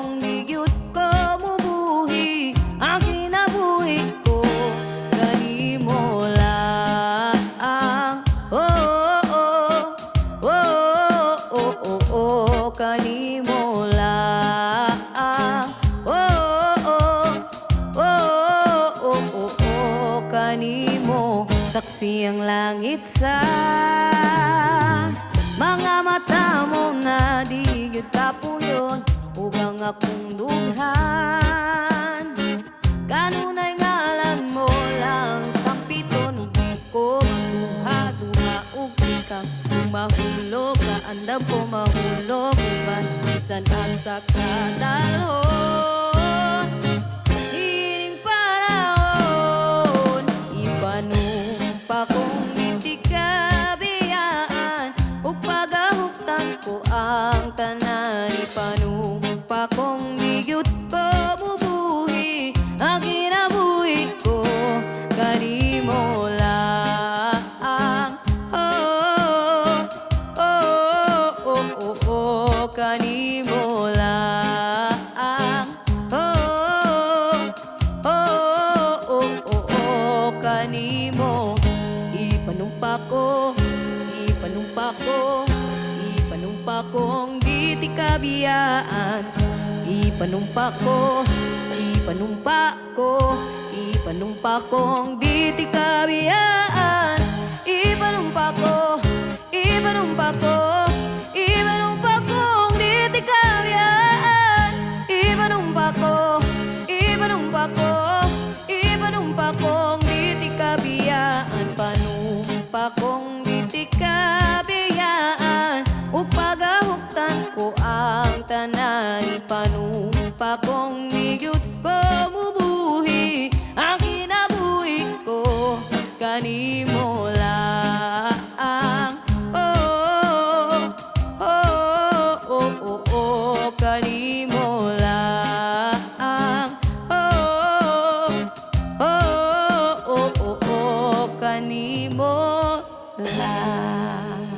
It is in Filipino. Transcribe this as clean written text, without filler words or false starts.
kung bigit ko mubuhi ang kinabuhi ko. Kanimo lang, oh, oh, oh, oh, oh, oh, oh, kanimo lang, oh, oh, oh, oh, oh, oh, kanimo. Saksi ang langit sa mga mata mo na di gyud kapuyon, ug ang akong dughan kanunay ngalan mo lang sampiton. Ug di ko magduha-duha ug ikaw kung mahulog ka, andam ko mahulog uban bisan asa ka dalhon. Ining panahon ipanumpa kong itikabiyaan ug pagahuktan ko ang tanan. Ipanumpa kong bigit ko mubuhi ang kinabuhi ko. Kanimo lang, oh, oh, oh, oh, oh, kanimo lang, oh, oh, oh, oh, oh, kanimo. Ipanumpa ko, ipanumpa ko, ipanumpa kong di ti kabiyaan. Ipanumpa ko, ipanumpa ko, ipanumpa kong di ti kabiyaan. Ipanumpa ko, ipanumpa ko, ipanumpa kong di ti kabiyaan. Ipanumpa ko, ipanumpa ko, ipanumpa kong di ti kabiyaan. Panumpa kong di ti kabiyaan ug pagahuktan ko ang tanan. Ipanumpa kong bigit ko mubuhi ang kinabuhi ko. Kanimo lang, oh, oh, oh, oh, oh, kanimo lang, oh, oh, oh, oh, oh, kanimo lang.